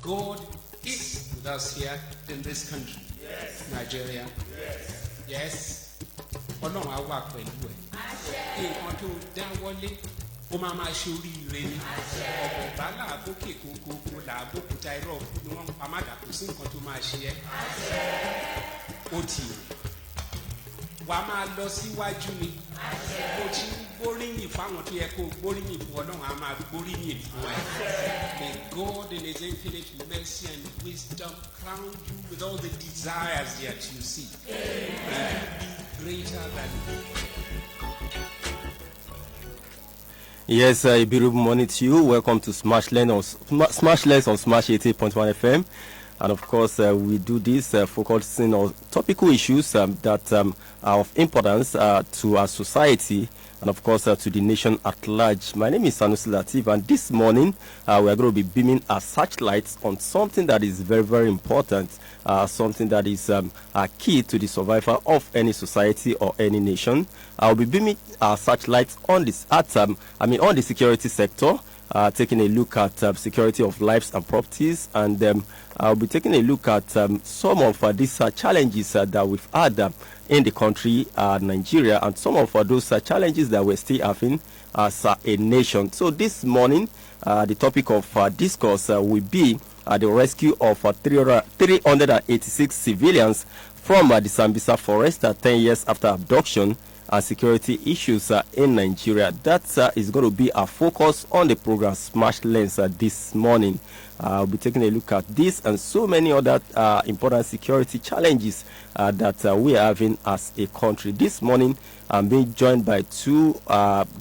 God is with us here in this country, Nigeria. Yes. Ọlọ́run á wà pẹ̀lú ẹ̀. Nǹkan tó dáwọ́lé ó máa ṣe oríire ni. Ọ̀pọ̀ bá làágókè kókó làágókúta irọ́ ni wọ́n ń pa mádà kò sí nǹkan tó máa ṣe ẹ́. Ó ti wà á máa lọ síwájú ni. Mo ti ń gbóríyìn fáwọn tó yẹ kó gbóríyìn fún Ọlọ́run á máa gbóríyìn fún ẹ. May God in His infinite mercy and wisdom crown you with all the desires that you see. Greater than Yes, a beautiful morning to you. Welcome to Smash Lens on Smash 88.1 FM. And of course, we do this focusing on topical issues that are of importance to our society and of course to the nation at large. My name is Sanusi Latif, and this morning we are going to be beaming our searchlights on something that is very, very important, something that is a key to the survival of any society or any nation. I'll be beaming our searchlights on this on the security sector, taking a look at security of lives and properties, and I'll be taking a look at some of these challenges that we've had in the country, Nigeria, and some of those challenges that we're still having as a nation. So this morning, the topic of discourse will be the rescue of 386 civilians from the Sambisa forest 10 years after abduction and security issues in Nigeria. That is going to be our focus on the program Smash Lens this morning. I'll be taking a look at this and so many other important security challenges that we are having as a country. This morning, I'm being joined by two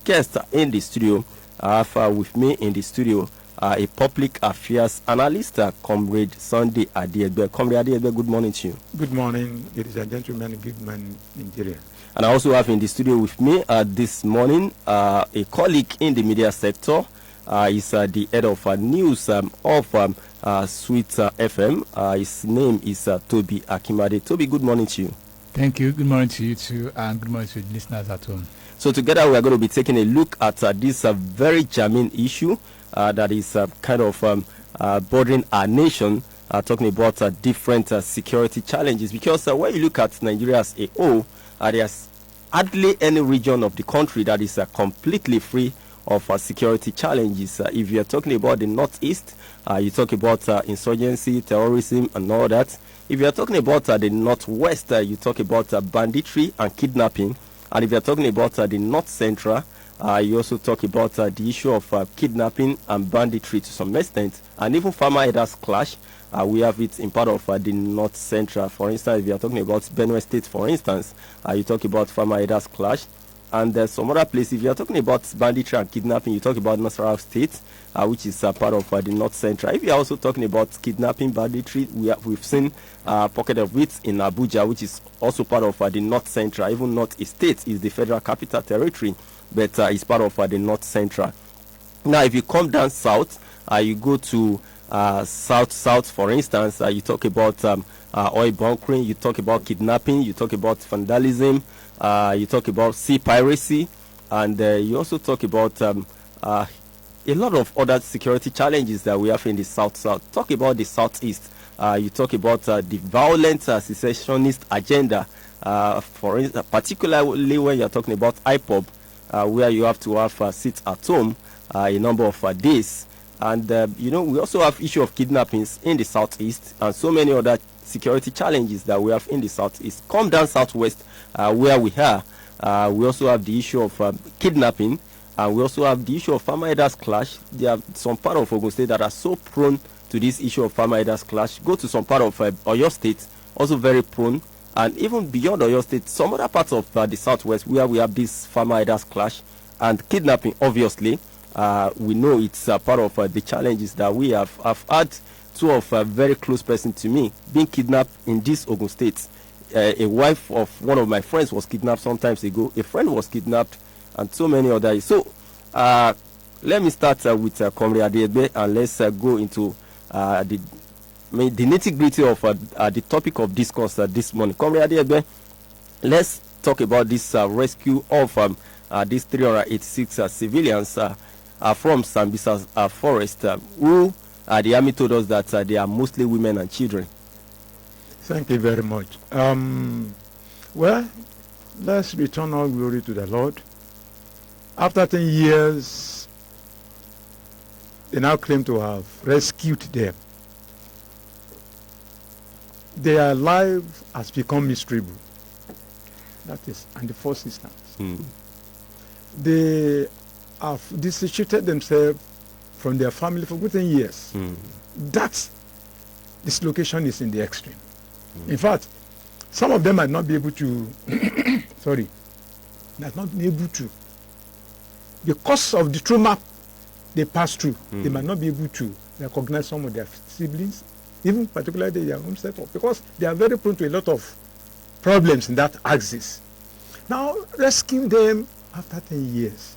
guests in the studio. I have with me in the studio a public affairs analyst, Comrade Sunday Adiegbe. Comrade Adiegbe, good morning to you. Good morning, ladies and gentlemen. Good morning, Nigeria. And I also have in the studio with me this morning a colleague in the media sector. He's the head of news of Sweet FM. His name is Toby Akimade. Toby, good morning to you. Thank you. Good morning to you too, and good morning to the listeners at home. So together we are going to be taking a look at this very germane issue that is kind of bothering our nation, talking about different security challenges. Because when you look at Nigeria as a whole, there's hardly any region of the country that is completely free of security challenges. If you are talking about the Northeast, you talk about insurgency, terrorism, and all that. If you are talking about the Northwest, you talk about banditry and kidnapping. And if you are talking about the North Central, you also talk about the issue of kidnapping and banditry to some extent, and even farmer herders clash. We have it in part of the North Central. For instance, if you are talking about Benue State, for instance, you talk about farmer herders clash. And some other places, if you are talking about banditry and kidnapping, you talk about Nasarawa State, which is part of the North Central. If you are also talking about kidnapping, banditry, we've seen pocket of it in Abuja, which is also part of the North Central. Even North State is the Federal Capital Territory, but it's part of the North Central. Now, if you come down south, you go to south, for instance, you talk about oil bunkering, you talk about kidnapping, you talk about vandalism, you talk about sea piracy, and you also talk about a lot of other security challenges that we have in the south. Talk about the southeast. You talk about the violent secessionist agenda, for instance, particularly when you're talking about IPOB, where you have to have sit at home a number of days. And, we also have issue of kidnappings in the southeast and so many other security challenges that we have in the southeast. Come down southwest, where we are. We also have the issue of kidnapping, and we also have the issue of farmer herders clash. There are some part of Ogun State that are so prone to this issue of farmer herders clash. Go to some part of Oyo State, also very prone. And even beyond Oyo State, some other parts of the southwest where we have this farmer herders clash and kidnapping, obviously. We know it's part of the challenges that we have. I've had two of a very close person to me being kidnapped in this Ogun State. A wife of one of my friends was kidnapped some time ago. A friend was kidnapped, and so many others. So, let me start with Comrade Adiegbe, and let's go into the nitty-gritty of the topic of discourse this morning. Comrade Adiegbe, let's talk about this rescue of these 386 civilians from Sambisa forest, who the army told us that they are mostly women and children. Thank you very much. Well, let's return all glory to the Lord. After 10 years, they now claim to have rescued them. Their life has become miserable. That is, and the first instance. They have dissociated themselves from their family for good 10 years. That dislocation is in the extreme. In fact, some of them might not be able to, might not be able to, because of the trauma they passed through, they might not be able to recognize some of their siblings, even particularly their home setup, because they are very prone to a lot of problems in that axis. Now, rescuing them after 10 years.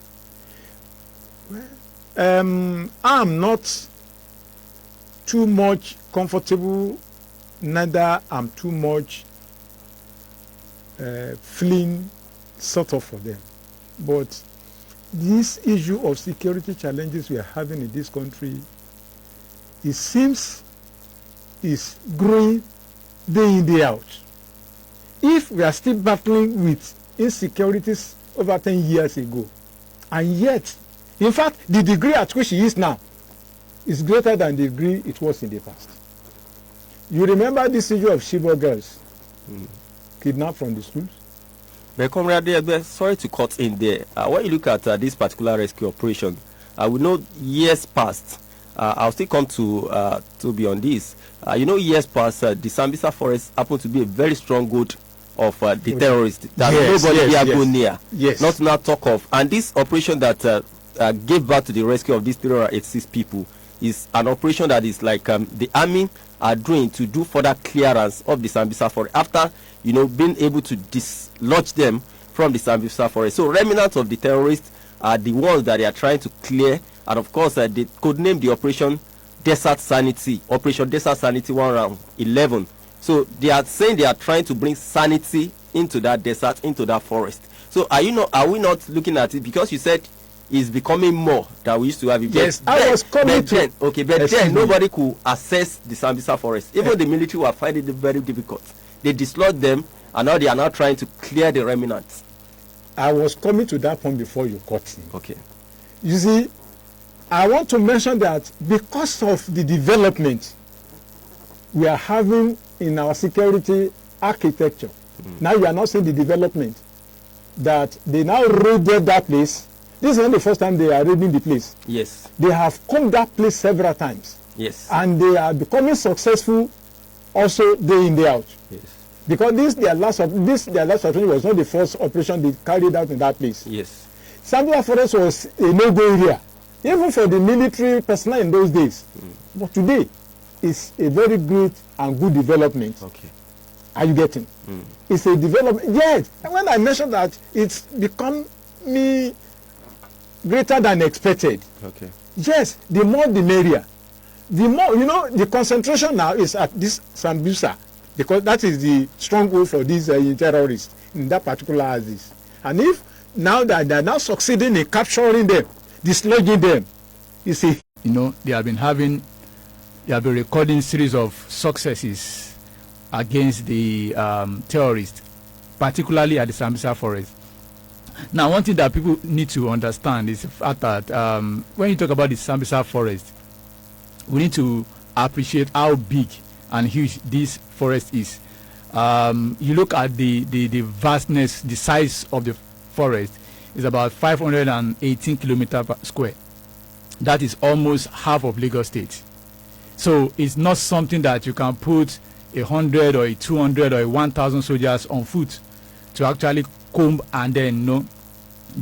Well, I'm not too much comfortable, neither I'm too much feeling sort of for them. But this issue of security challenges we are having in this country, it seems is growing day in, day out. If we are still battling with insecurities over 10 years ago, and yet, in fact, the degree at which he is now is greater than the degree it was in the past. You remember this issue of Chibok girls kidnapped from the schools? But Comrade, sorry to cut in there. When you look at this particular rescue operation, we know years past. I'll still come to be on this. Years past, the Sambisa forest happened to be a very strong hold of the terrorists that nobody here go near. Yes. Not now talk of. And this operation that gave birth to the rescue of these 386 people is an operation that is like the army are doing to do further clearance of the Sambisa forest after being able to dislodge them from the Sambisa forest. So remnants of the terrorists are the ones that they are trying to clear, and of course they could name the operation Desert Sanity, Operation Desert Sanity 1 round 11. So they are saying they are trying to bring sanity into that desert, into that forest. So are we not looking at it, because you said it's becoming more than we used to have it? Yes, I was coming to. But then nobody could access the Sambisa forest. Even the military were finding it very difficult. They dislodged them, and now they are now trying to clear the remnants. I was coming to that point before you cut in. Okay. You see, I want to mention that because of the development we are having in our security architecture, now you are not seeing the development that they now raided that place. This is not the first time they are raiding the place. Yes. They have come that place several times. Yes. And they are becoming successful also day in, day out. Yes. Because their last operation was not the first operation they carried out in that place. Yes. Sambisa Forest was a no-go area, even for the military personnel in those days. But today, it's a very great and good development. Okay. Are you getting? It's a development. Yes. And when I mentioned that, it's become greater than expected. Okay. Yes. The more the merrier. The more, the concentration now is at this Sambisa, because that is the stronghold for these terrorists in that particular axis. And if now that they are now succeeding in capturing them, dislodging them, you see. They have been recording series of successes against the terrorists, particularly at the Sambisa forest. Now, one thing that people need to understand is the fact that when you talk about the Sambisa forest, we need to appreciate how big and huge this forest is. You look at the vastness, the size of the forest is about 518 kilometers square. That is almost half of Lagos State. So it's not something that you can put 100 or 200 or 1,000 soldiers on foot to actually comb and then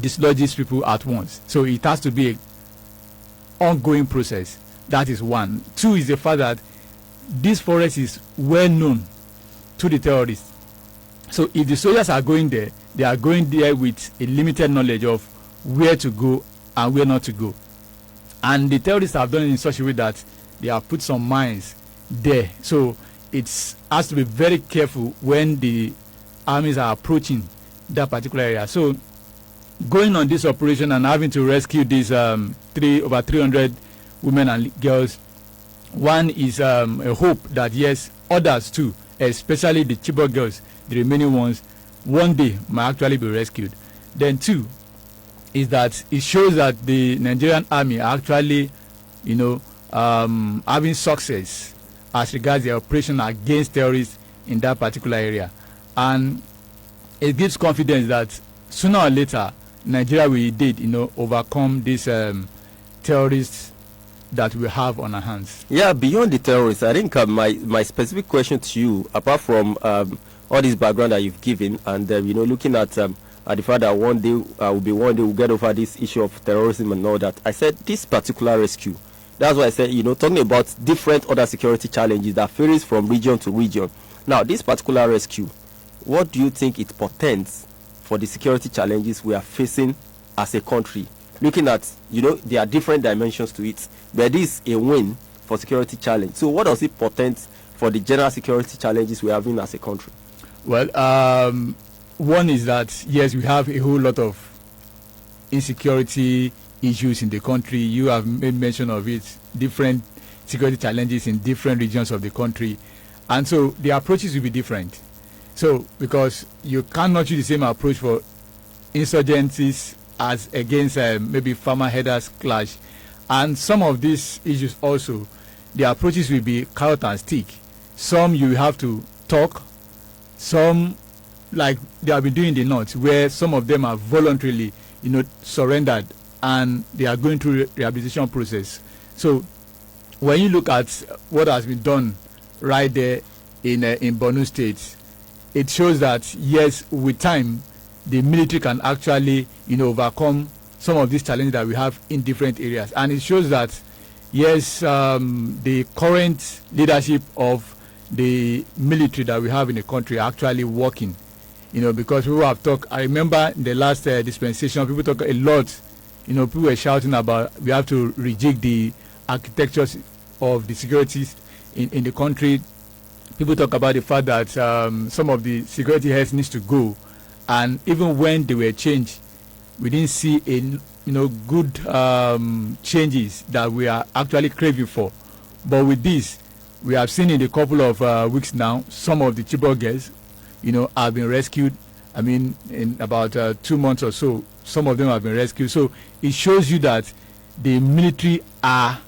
dislodge these people at once. So it has to be an ongoing process. That is one. Two is the fact that this forest is well known to the terrorists. So if the soldiers are going there, they are going there with a limited knowledge of where to go and where not to go. And the terrorists have done it in such a way that they have put some mines there. So it has to be very careful when the armies are approaching that particular area. So going on this operation and having to rescue these over 300 women and girls One is a hope that yes, others too, especially the Chibok girls, the remaining ones, one day might actually be rescued. Then two is that it shows that the Nigerian army are actually, having success as regards the operation against terrorists in that particular area. And it gives confidence that sooner or later, Nigeria will indeed, overcome these terrorists that we have on our hands. Yeah, beyond the terrorists, I think my specific question to you, apart from all this background that you've given, and looking at the fact that one day we'll get over this issue of terrorism and all that, I said this particular rescue. That's why I said, talking about different other security challenges that varies from region to region. Now, this particular rescue, what do you think it portends for the security challenges we are facing as a country? Looking at, there are different dimensions to it, but this is a win for security challenge. So what does it portend for the general security challenges we are having as a country? Well, one is that, yes, we have a whole lot of insecurity issues in the country. You have made mention of it, different security challenges in different regions of the country. And so the approaches will be different. So, because you cannot use the same approach for insurgencies as against maybe farmer headers clash. And some of these issues also, the approaches will be carrot and stick. Some you have to talk, some like they have been doing in the north, where some of them are voluntarily, surrendered, and they are going through rehabilitation process. So when you look at what has been done right there in Borno State, it shows that yes, with time, the military can actually, overcome some of these challenges that we have in different areas. And it shows that, yes, the current leadership of the military that we have in the country are actually working, because people have talked. I remember in the last dispensation, people talk a lot, people were shouting about we have to rejig the architectures of the securities in the country. People talk about the fact that some of the security heads needs to go. And even when they were changed, we didn't see good changes that we are actually craving for. But with this, we have seen in a couple of weeks now, some of the Chibok girls, have been rescued. I mean, in about 2 months or so, some of them have been rescued. So it shows you that the military are,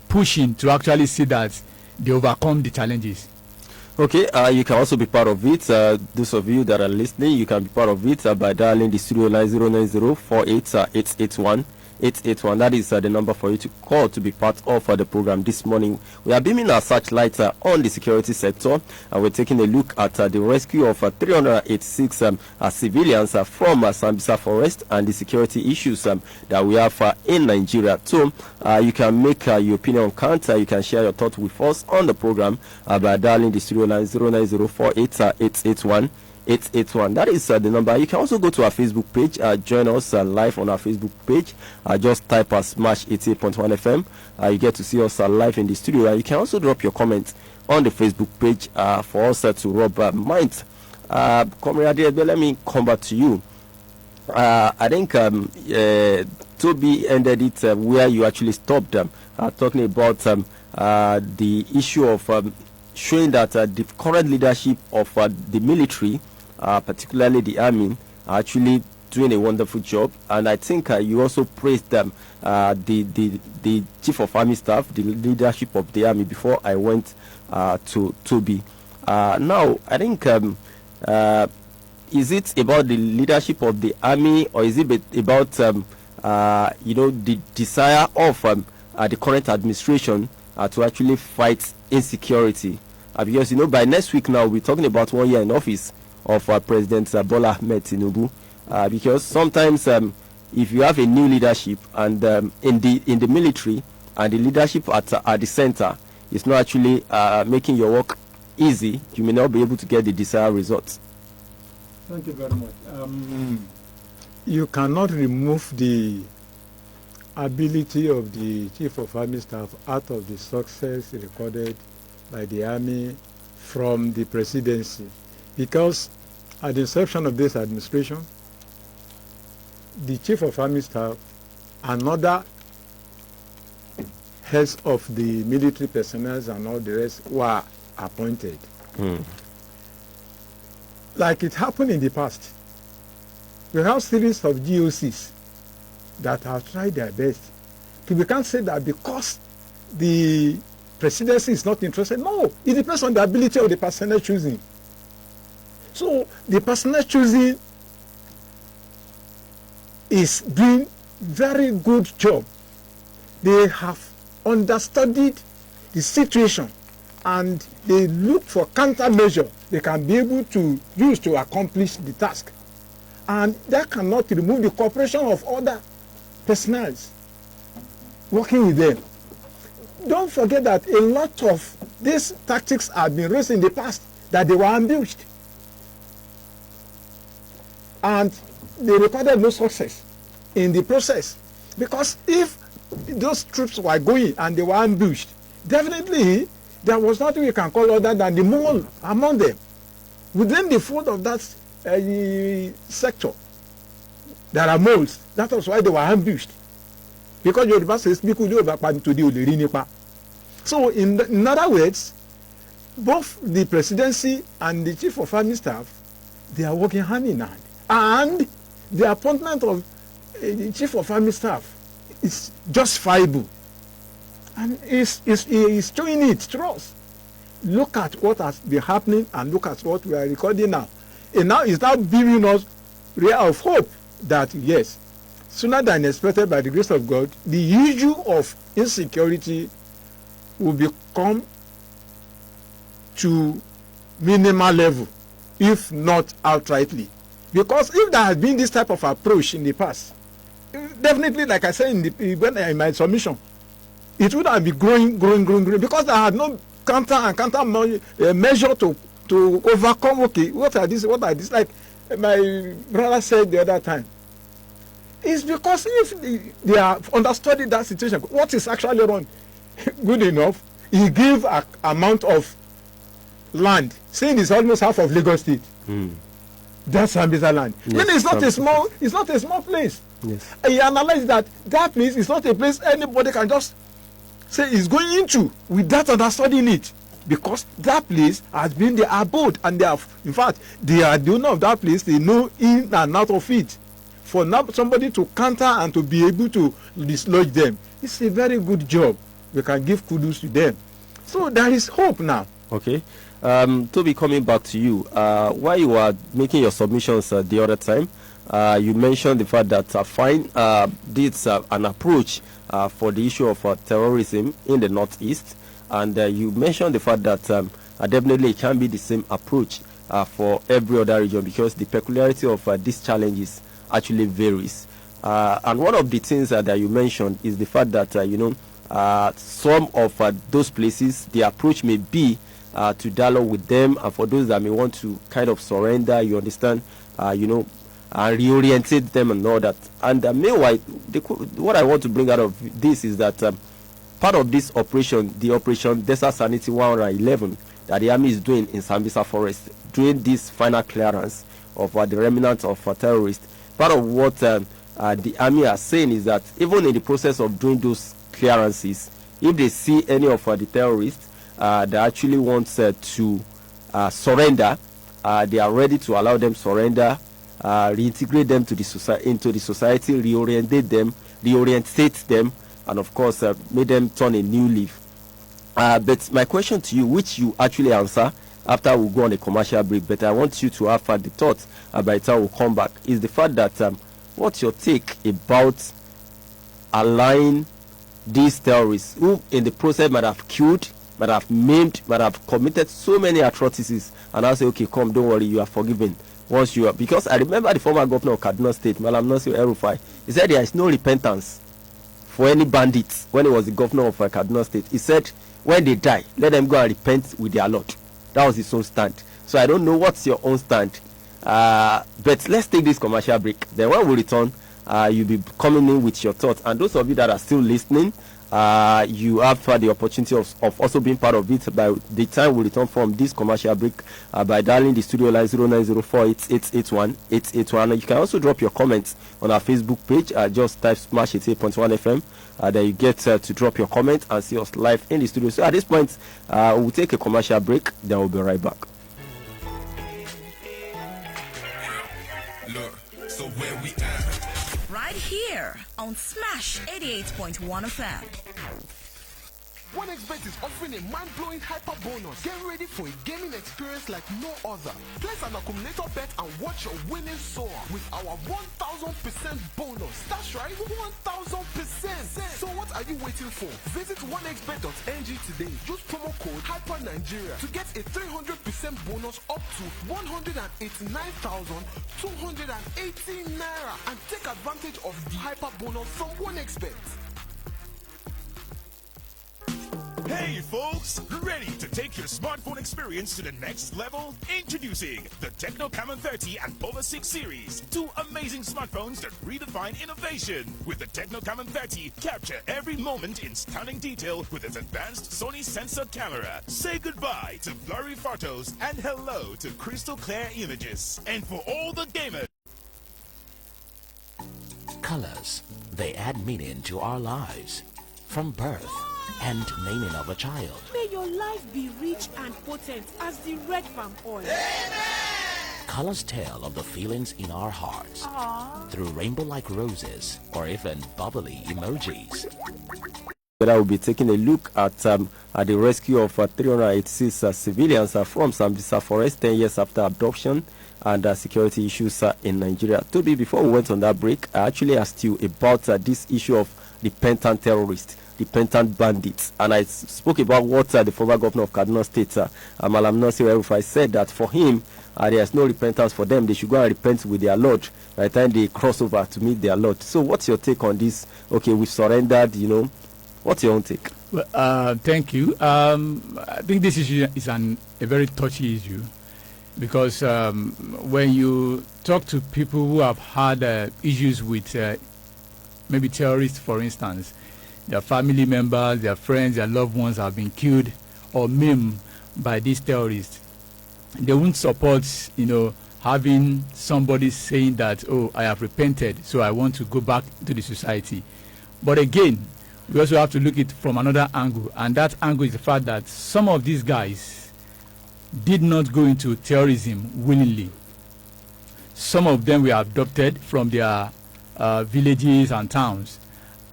pushing to actually see that they overcome the challenges. Okay, you can also be part of it. Those of you that are listening, you can be part of it by dialing the studio line 090-48-881. 881. That is the number for you to call to be part of the program this morning. We are beaming our searchlight on the security sector, and we're taking a look at the rescue of 386 civilians from Sambisa forest and the security issues that we have in Nigeria. So you can make your opinion count. You can share your thoughts with us on the program by dialing the studio line 090-48-881. 881. That is the number. You can also go to our Facebook page. Join us live on our Facebook page. Just type Smash 88.1 FM. You get to see us live in the studio. You can also drop your comments on the Facebook page for us to rub minds. Comrade, let me come back to you. I think Toby ended it where you actually stopped talking about the issue of showing that the current leadership of the military, particularly the army, are actually doing a wonderful job. And I think you also praised them, the chief of army staff, the leadership of the army, before I went to Toby. Now, I think, is it about the leadership of the army, or is it about, the desire of the current administration to actually fight insecurity? Because by next week now we're talking about 1 year in office of President Bola Ahmed Tinubu. Because sometimes if you have a new leadership and in the military, and the leadership at the center is not actually making your work easy, you may not be able to get the desired results. Thank you very much. You cannot remove the ability of the chief of army staff out of the success recorded by the army from the presidency, because at the inception of this administration, the chief of army staff and other heads of the military personnel and all the rest were appointed. Like it happened in the past. We have series of GOCs that have tried their best. We can't say that because the presidency is not interested. No, it depends on the ability of the personnel choosing. So the personnel choosing is doing very good job. They have understudied the situation and they look for countermeasure they can be able to use to accomplish the task. And that cannot remove the cooperation of other personnel working with them. Don't forget that a lot of these tactics have been raised in the past that they were ambushed. And they recorded no success in the process. Because if those troops were going and they were ambushed, definitely there was nothing we can call other than the mole among them. Within the fold of that sector, there are moles. That was why they were ambushed. Because Yoruba says, so in other words, both the presidency and the chief of army staff, they are working hand in hand. And the appointment of the chief of army staff is justifiable. And is showing it to us. Look at what has been happening and look at what we are recording now. And now it's now giving us ray of hope that yes, sooner than expected by the grace of God, the issue of insecurity will become to minimal level, if not outrightly. Because if there has been this type of approach in the past, definitely, like I said in my submission, it would have been growing, because there had no counter measure to overcome. Okay, what are these? Like my brother said the other time. It's because if they have understood that situation, what is actually wrong, good enough, he gave an amount of land, saying it's almost half of Lagos State. That's Sambisa land. Yes, then it's not a small place. Yes. And he analyzed that place is not a place anybody can just say is going into without understanding it, because that place has been their abode, and they have, in fact, they are the owner of that place. They know in and out of it. For now, somebody to counter and to be able to dislodge them, it's a very good job. We can give kudos to them. So there is hope now. Okay. Toby, coming back to you, while you were making your submissions the other time, you mentioned the fact that fine did an approach for the issue of terrorism in the Northeast, and you mentioned the fact that definitely it can be the same approach for every other region, because the peculiarity of these challenges actually varies. And one of the things that you mentioned is the fact that some of those places, the approach may be to dialogue with them, and for those that may want to kind of surrender, you understand, reorientate them and all that. And meanwhile, what I want to bring out of this is that part of this operation, the Operation Desert Sanity 111, that the army is doing in Sambisa Forest, doing this final clearance of the remnants of terrorists, part of what the army are saying is that even in the process of doing those clearances, if they see any of the terrorists they actually want to surrender, they are ready to allow them surrender, reintegrate them to into the society, reorientate them, and of course make them turn a new leaf. But my question to you, which you actually answer after we go on a commercial break, but I want you to have the thought by the time we come back, is the fact that what's your take about allowing these terrorists who in the process might have killed, might have maimed, might have committed so many atrocities, and I say, okay, come, don't worry, you are forgiven. Once you are, because I remember the former governor of Kaduna State, Malam Nasir El-Rufai, he said there is no repentance for any bandits when he was the governor of Kaduna State. He said when they die, let them go and repent with their Lord. That was his own stand. So I don't know what's your own stand. But let's take this commercial break. Then when we return, you'll be coming in with your thoughts. And those of you that are still listening, you have the opportunity of also being part of it by the time we return from this commercial break by dialing the studio line 0904-8881-881. You can also drop your comments on our Facebook page. Just type Smash 88.1 FM. Then you get to drop your comment and see us live in the studio. So at this point, we'll take a commercial break. Then we'll be right back. Look, so where we at? Right here on Smash 88.1 FM. OneXBet is offering a mind-blowing hyper bonus. Get ready for a gaming experience like no other. Place an accumulator bet and watch your winnings soar with our 1,000% bonus. That's right, 1,000%. So what are you waiting for? Visit onexbet.ng today. Use promo code HYPERNIGERIA to get a 300% bonus up to 189,218 naira and take advantage of the hyper bonus from OneXBet. Hey folks, ready to take your smartphone experience to the next level? Introducing the Tecno Camon 30 and Power 6 series. Two amazing smartphones that redefine innovation. With the Tecno Camon 30, capture every moment in stunning detail with its advanced Sony sensor camera. Say goodbye to blurry photos and hello to crystal clear images. And for all the gamers, colors, they add meaning to our lives. From birth and naming of a child. May your life be rich and potent as the red palm oil. Amen. Colors tell of the feelings in our hearts. Aww. Through rainbow-like roses or even bubbly emojis. I will be taking a look at the rescue of 386 civilians from Sambisa forest 10 years after abduction and security issues in Nigeria. Toby, before we went on that break, I actually asked you about this issue of the penitent terrorists, the penitent bandits, and I spoke about what the former governor of Kaduna State, Malam Nasir El-Rufai, said that for him, there is no repentance for them. They should go and repent with their Lord by the time they cross over to meet their Lord. So what's your take on this? Okay, we surrendered, What's your own take? Well, thank you. I think this issue is a very touchy issue because when you talk to people who have had issues with maybe terrorists, for instance, their family members, their friends, their loved ones have been killed or maimed by these terrorists, they won't support, having somebody saying that, oh, I have repented, so I want to go back to the society. But again, we also have to look at it from another angle, and that angle is the fact that some of these guys did not go into terrorism willingly. Some of them were abducted from their villages and towns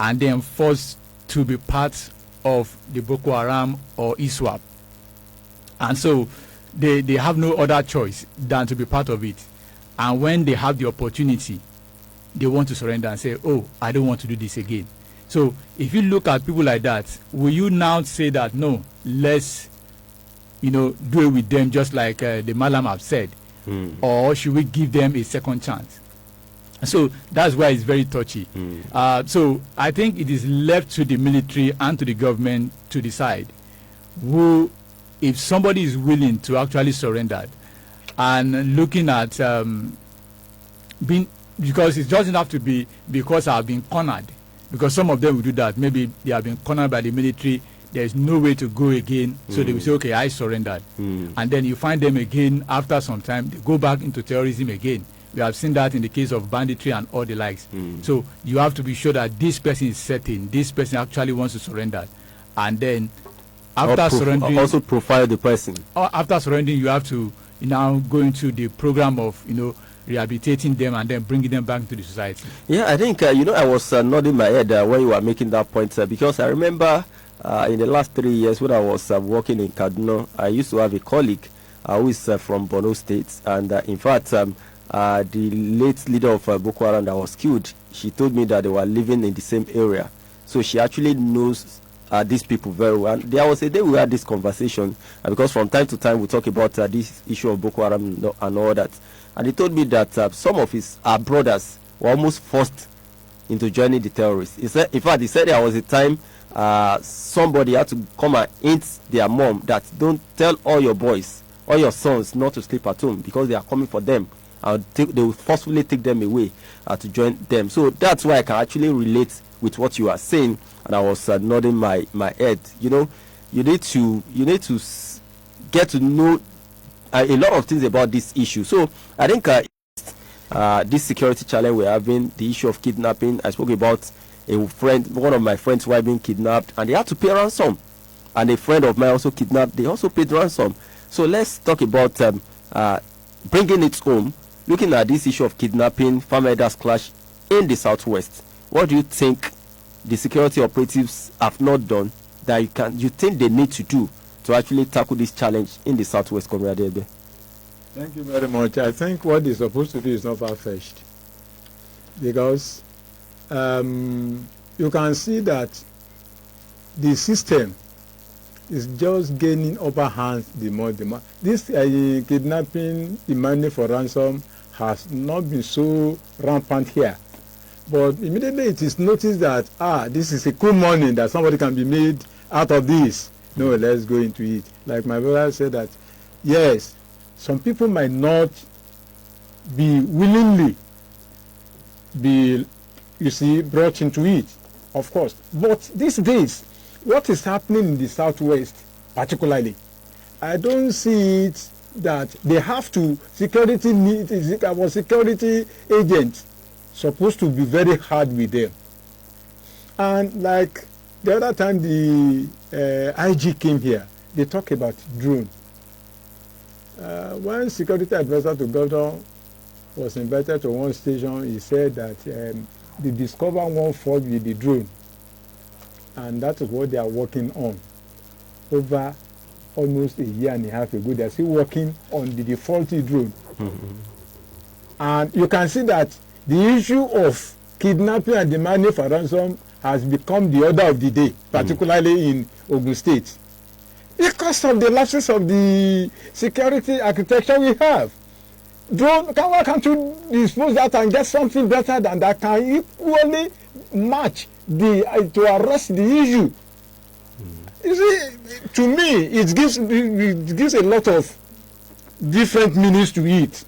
and then forced to be part of the Boko Haram or ISWAP. And so they have no other choice than to be part of it. And when they have the opportunity, they want to surrender and say, oh, I don't want to do this again. So if you look at people like that, will you now say that, no, let's, do it with them just like the Malam have said? Or should we give them a second chance? So that's why it's very touchy. So I think it is left to the military and to the government to decide if somebody is willing to actually surrender, and looking at because it doesn't have to be because I've been cornered, because some of them will do that. Maybe they have been cornered by the military. There is no way to go again, so they will say, okay, I surrendered. And then you find them again after some time, they go back into terrorism again. We have seen that in the case of banditry and all the likes. So you have to be sure that this person is certain, this person actually wants to surrender. And then after surrendering, also profile the person. After surrendering, you have to now go into the program of, rehabilitating them and then bringing them back to the society. Yeah, I think, I was nodding my head when you were making that point, because I remember in the last 3 years when I was working in Kaduna, I used to have a colleague who is from Borno State, and in fact, the late leader of Boko Haram that was killed, she told me that they were living in the same area. So she actually knows these people very well. And there was a day we had this conversation, because from time to time we talk about this issue of Boko Haram and all that. And he told me that some of his brothers were almost forced into joining the terrorists. He said there was a time somebody had to come and hint their mom that don't tell all your boys, all your sons not to sleep at home because they are coming for them. And they will forcefully take them away to join them. So that's why I can actually relate with what you are saying, and I was nodding my head. You know, you need to get to know a lot of things about this issue. So I think this security challenge we're having, the issue of kidnapping. I spoke about one of my friends who had been kidnapped, and they had to pay ransom. And a friend of mine also kidnapped, they also paid ransom. So let's talk about bringing it home, looking at this issue of kidnapping, farmers clash in the Southwest. What do you think the security operatives have not done that you think they need to do to actually tackle this challenge in the Southwest, Comrade Ebe? Thank you very much. I think what they're supposed to do is not far-fetched, because you can see that the system is just gaining upper hand the more. This kidnapping, demanding for ransom has not been so rampant here. But immediately it is noticed that, this is a cool money that somebody can be made out of this. No, let's go into it. Like my brother said that, yes, some people might not be willingly brought into it, of course. But these days, what is happening in the Southwest particularly, I don't see it that they have to, security agents supposed to be very hard with them. And like the other time the IG came here, they talk about drone. When security advisor to governor was invited to one station, he said that they discovered one fault with the drone, and that is what they are working on. Over almost a year and a half ago, they are still working on the faulty drone. And you can see that the issue of kidnapping and demanding for ransom has become the order of the day, particularly in Ogun State, because of the lapses of the security architecture we have. Drone, why can't you dispose that and get something better than that can equally match to arrest the issue? You see, to me, it gives a lot of different meanings to it,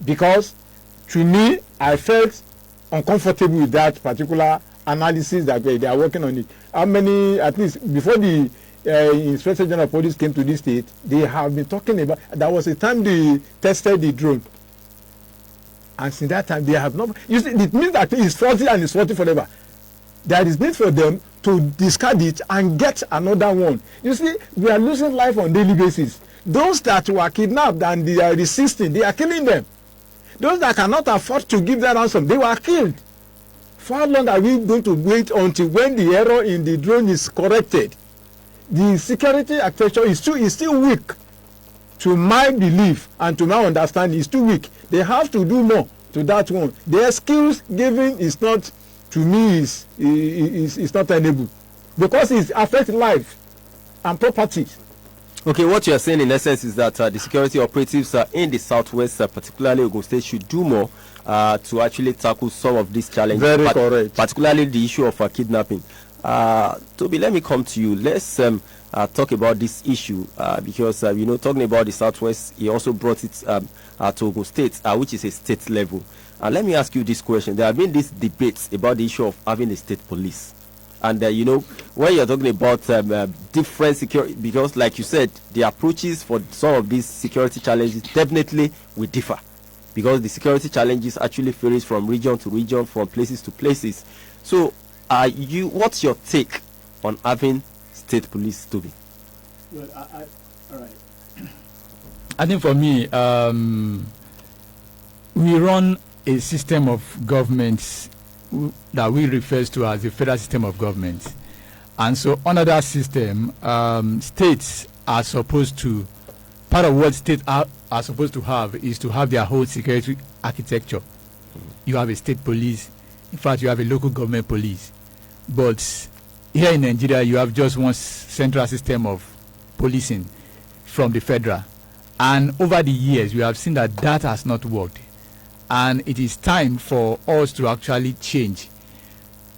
because to me, I felt uncomfortable with that particular analysis that they are working on it. How many, at least before the Inspector General of Police came to this state, they have been talking about, there was a time they tested the drone. And since that time, they have not, you see, it means that it's faulty and it's faulty forever. There is need for them to discard it and get another one. You see, we are losing life on a daily basis. Those that were kidnapped and they are resisting, they are killing them. Those that cannot afford to give them ransom, they were killed. For how long are we going to wait until when the error in the drone is corrected? The security architecture is still weak. To my belief and to my understanding, is too weak. They have to do more to that one. The excuse given is not, to me, is not tenable, because it affects life and property. Okay, what you are saying in essence is that the security operatives in the Southwest, particularly Ogun State, should do more to actually tackle some of these challenges. Very correct. Particularly the issue of kidnapping. Toby, let me come to you. Let's talk about this issue because, talking about the Southwest, he also brought it to Ogun State, which is a state level. Let me ask you this question. There have been these debates about the issue of having a state police. And, when you're talking about different security, because like you said, the approaches for some of these security challenges definitely will differ. Because the security challenges actually varies from region to region, from places to places. So, what's your take on having state police, Toby? Well, all right. I think for me, we run a system of governments that we refer to as the federal system of government. And so under that system, states are supposed to, part of what states are supposed to have is to have their whole security architecture. You have a state police. In fact, you have a local government police. But here in Nigeria, you have just one central system of policing from the federal. And over the years, we have seen that has not worked. And it is time for us to actually change.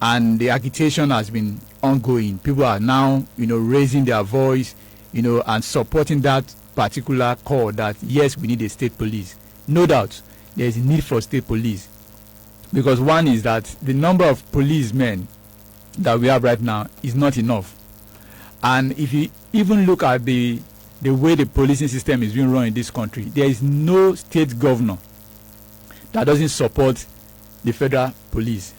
And the agitation has been ongoing. People are now, raising their voice, and supporting that particular call that, yes, we need a state police. No doubt, there is a need for state police. Because one is that the number of policemen that we have right now is not enough. And if you even look at the way the policing system is being run in this country, there is no state governor that doesn't support the federal police,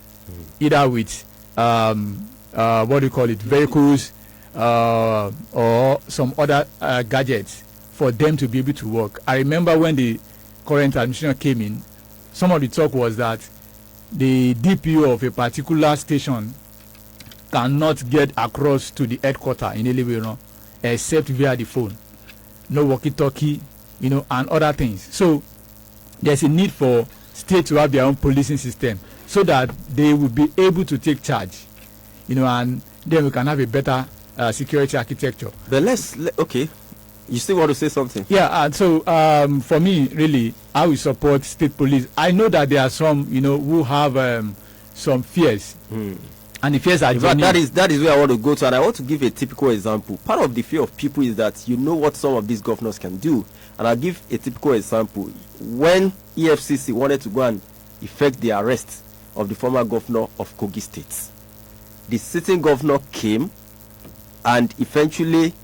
either with what do you call it, vehicles or some other gadgets for them to be able to work. I remember when the current administration came in, some of the talk was that the DPO of a particular station cannot get across to the headquarters in Elewe except via the phone. No walkie-talkie, and other things. So there's a need for states to have their own policing system so that they will be able to take charge, and then we can have a better security architecture. But okay. You still want to say something? Yeah, and so for me, really, I will support state police. I know that there are some, who have some fears. And the fears are that is where I want to go to, and I want to give a typical example. Part of the fear of people is that what some of these governors can do, and I'll give a typical example. When EFCC wanted to go and effect the arrest of the former governor of Kogi State, the sitting governor came, and eventually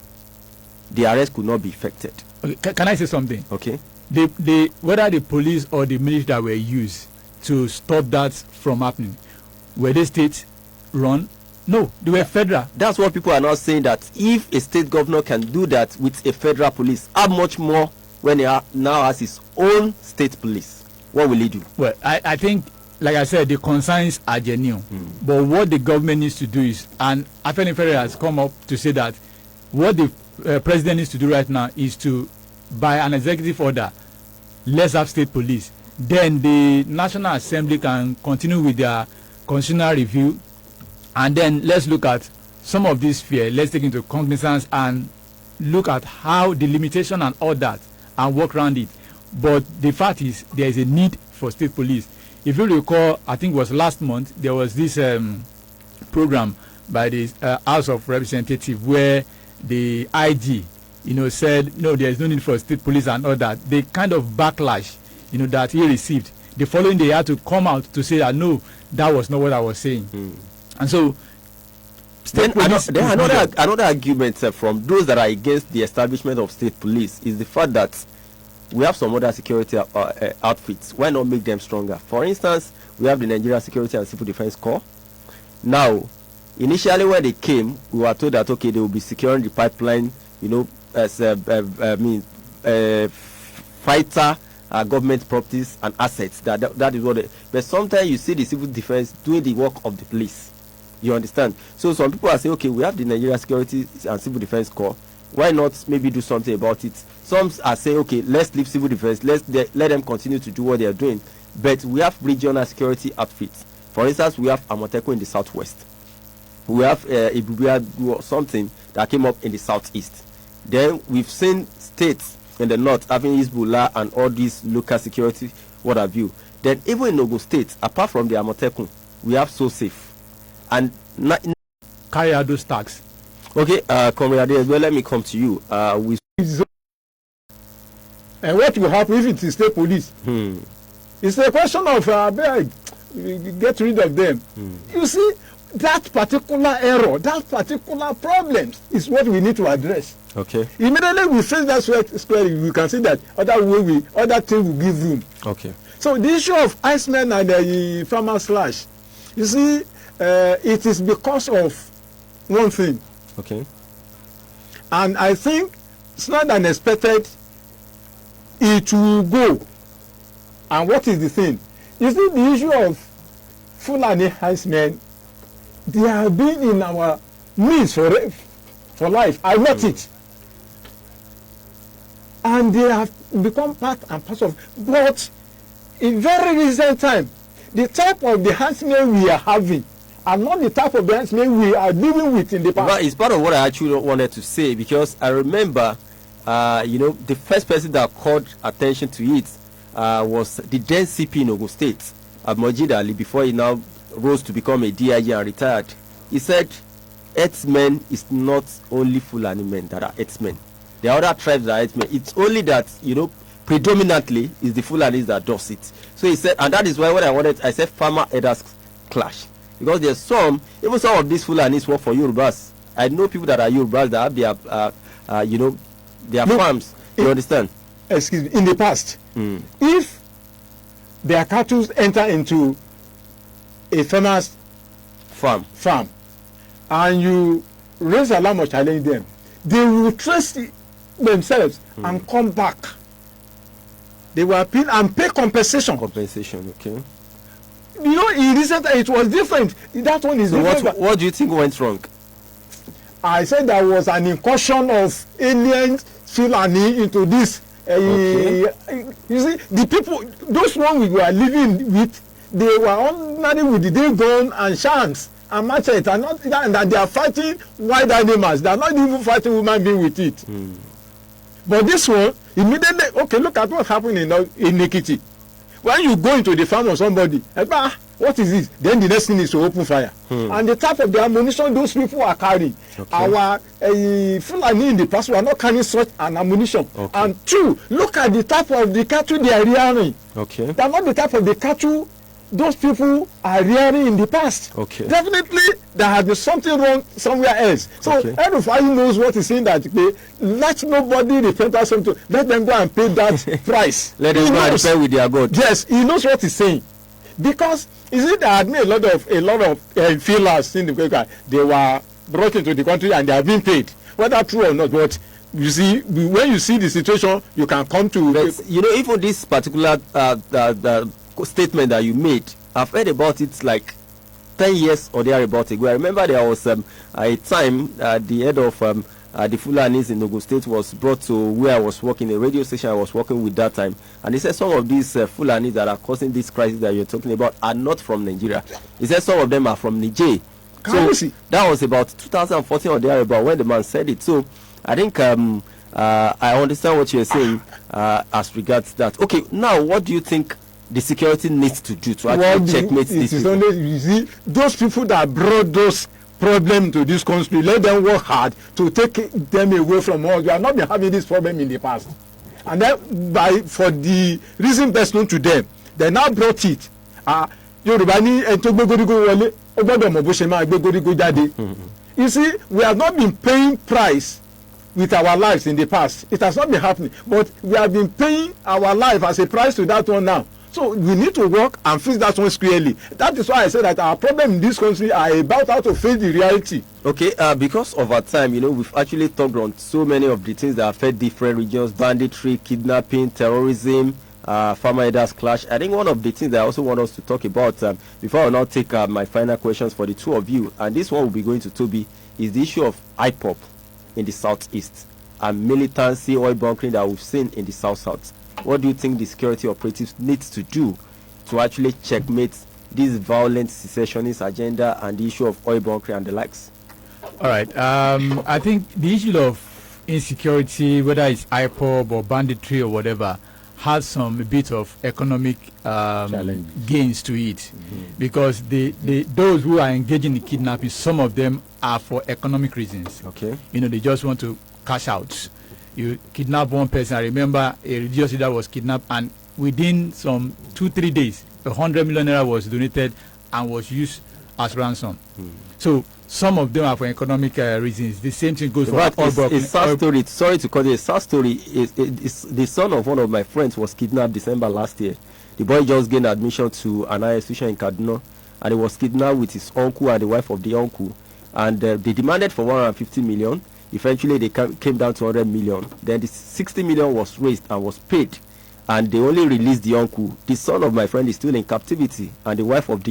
the arrest could not be effected. Okay, can I say something? Okay. Whether the police or the military that were used to stop that from happening, were they state run? No, they were federal. That's what people are now saying, that if a state governor can do that with a federal police, how much more when he now has his own state police? What will he do? Well, I think, like I said, the concerns are genuine. But what the government needs to do is, and Afenifere has come up to say that what the president needs to do right now is to, by an executive order, let's have state police. Then the National Assembly can continue with their constitutional review, and then let's look at some of these fear. Let's take into cognizance and look at how the limitation and all that, and work around it. But the fact is, there is a need for state police. If you recall, I think it was last month, there was this program by the House of Representatives where the IG, said, no, there is no need for state police and all that. The kind of backlash, that he received. The following day, he had to come out to say that, no, that was not what I was saying. And so, then another argument from those that are against the establishment of state police is the fact that we have some other security outfits. Why not make them stronger? For instance, we have the Nigeria Security and Civil Defense Corps. Now, initially when they came, we were told that, okay, they will be securing the pipeline, as fighter government properties and assets. That is what but sometimes you see the civil defense doing the work of the police. You understand? So some people are saying, okay, we have the Nigeria Security and Civil Defense Corps. Why not maybe do something about it? Some are saying, okay, let's leave civil defense. Let them continue to do what they are doing. But we have regional security outfits. For instance, we have Amotekun in the southwest. We have Ibubia, something that came up in the southeast. Then we've seen states in the north having Hezbollah and all these local security, what have you. Then even in Ogun State, apart from the Amotekun, we have So Safe. And carry out those tax. Okay, Comrade, as well, let me come to you. And what will happen if it is state police? It's a question of get rid of them. You see, that particular error, that particular problem is what we need to address. Okay. Immediately we face that square, we can see that other things will give room. Okay. So the issue of Iceman and the farmer slash, you see, it is because of one thing. Okay. And I think it's not unexpected it will go. And what is the thing? You see, the issue of Fulani Icemen, they have been in our midst for life. I met it. And they have become part and parcel of. But in very recent time, the type of the huntsmen we are having are not the type of the huntsmen we are dealing with in the past. Well, it's part of what I actually wanted to say, because I remember, the first person that called attention to it was the then CP in Ogun State, Mojid Ali, before he now rose to become a DIG and retired. He said, Herdsmen is not only Fulani men that are herdsmen. There are other tribes that are herdsmen. It's only that, predominantly is the Fulanis that does it. So he said, and that is why what I said farmer herders clash. Because there's some of these Fulanis work for Yorubas. I know people that are Yorubas that have their, their farms. You understand? Excuse me. In the past, if their cattle enter into a farmer's farm, and you raise alarm or challenge them, they will trace themselves and come back. They will appeal and pay compensation. Compensation, okay. In recent it was different. That one is different. What do you think went wrong? I said there was an incursion of aliens, Fulani into this. You see, the people, those ones we were living with, they were ordinary with the day gun and shanks and machete, and that they are fighting wild animals. They are not even fighting human being with it. But this one, immediately, okay, look at what happened in Ekiti. When you go into the farm of somebody, what is this? Then the next thing is to open fire. And the type of the ammunition those people are carrying. Our Fulani in the past were not carrying such an ammunition. And two, look at the type of the cattle they are rearing. They are not the type of the cattle those people are rearing in the past. Definitely, there has been something wrong somewhere else. So, everybody knows what he's saying, that let nobody repent or something. Let them go and pay that price. Let them go and repent with their God. Yes, he knows what he's saying. Because, there had been a lot of fillers in the country. They were brought into the country and they have been paid. Whether true or not, but you see, when you see the situation, you can come to... But, even this particular statement that you made, I've heard about it like 10 years or thereabout ago. I remember there was a time the head of the Fulanis in Ogun State was brought to where I was working, a radio station I was working with that time, and he said some of these Fulanis that are causing this crisis that you're talking about are not from Nigeria. He said some of them are from Niger. So that was about 2014 or thereabout when the man said it. So I think I understand what you're saying as regards that. Okay, now what do you think the security needs to do to actually checkmate these people? You see, those people that brought those problems to this country, let them work hard to take them away from us. We have not been having this problem in the past. And then, for the reason best known to them, they now brought it. You see, we have not been paying price with our lives in the past. It has not been happening. But we have been paying our life as a price to that one now. So we need to work and fix that one squarely. That is why I said that our problem in this country are about how to face the reality. Okay, because of our time, we've actually talked on so many of the things that affect different regions: banditry, kidnapping, terrorism, farmer-leaders clash. I think one of the things that I also want us to talk about, before I now take my final questions for the two of you, and this one will be going to Toby, is the issue of IPOP in the southeast and militancy, oil bunkering that we've seen in the south-south. What do you think the security operatives needs to do to actually checkmate this violent secessionist agenda and the issue of oil bunkering and the likes? All right. I think the issue of insecurity, whether it's IPOB or banditry or whatever, has some bit of economic gains to it, because those who are engaging in kidnapping, some of them are for economic reasons. They just want to cash out. You kidnap one person. I remember a religious leader was kidnapped, and within some 2-3 days, 100 million naira was donated and was used as ransom. So some of them are for economic reasons. The same thing goes for all. A sad story. Sorry to call it a sad story. Is the son of one of my friends was kidnapped December last year. The boy just gained admission to an higher institution in Kaduna, and he was kidnapped with his uncle and the wife of the uncle, and they demanded for 150 million. Eventually, they came down to 100 million. Then the 60 million was raised and was paid, and they only released the uncle. The son of my friend is still in captivity, and the wife of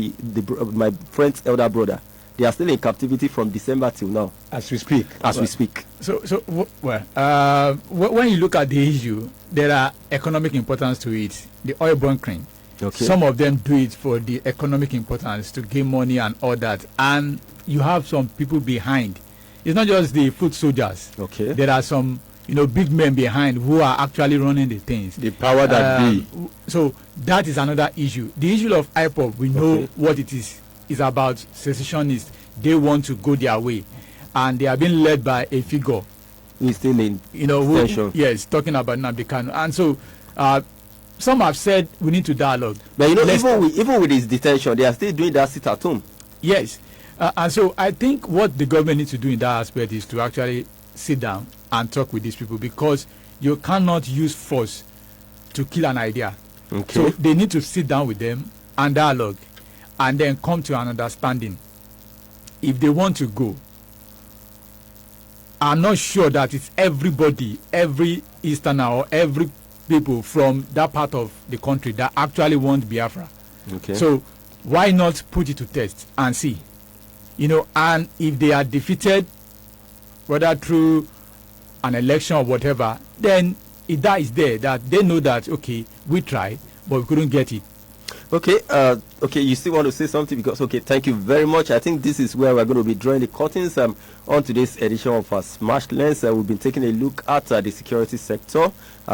my friend's elder brother, they are still in captivity from December till now. As we speak. We speak. When you look at the issue, there are economic importance to it. The oil bunkering. Some of them do it for the economic importance, to gain money and all that. And you have some people behind. It's not just the foot soldiers. There are some, big men behind who are actually running the things. The power that be. So that is another issue. The issue of IPOB, we know what it is. It's about secessionists. They want to go their way, and they are being led by a figure. He's still in yes, talking about Nnamdi Kanu. And so some have said we need to dialogue. But even with his detention, they are still doing that sit at home. Yes. And so I think what the government needs to do in that aspect is to actually sit down and talk with these people, because you cannot use force to kill an idea. Okay. So they need to sit down with them and dialogue and then come to an understanding. If they want to go, I'm not sure that it's everybody, every Easterner or every people from that part of the country that actually want Biafra. Okay. So why not put it to test and see? And if they are defeated, whether through an election or whatever, then that is there, that they know that, okay, we tried, but we couldn't get it. Okay, okay, you still want to say something? Because, okay, thank you very much. I think this is where we're going to be drawing the curtains on today's edition of Smash Lens. We've been taking a look at the security sector.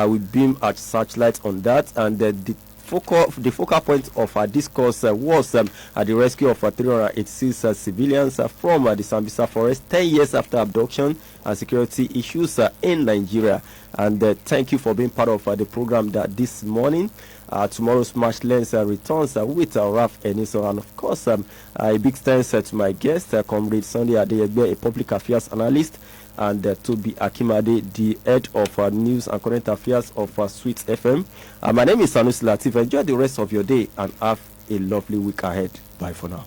We beam at searchlight on that, and the focal point of our discourse was the rescue of 386 civilians from the Sambisa forest 10 years after abduction and security issues in Nigeria. And thank you for being part of the program this morning. Tomorrow's Smash Lens returns with Ralph Eniso, and of course a big thanks to my guest, Comrade Sunday Adeyegbe, a public affairs analyst, and Toby Akimade, the head of news and current affairs of Sweet FM. My name is Sanusi Latif. Enjoy the rest of your day and have a lovely week ahead. Bye for now.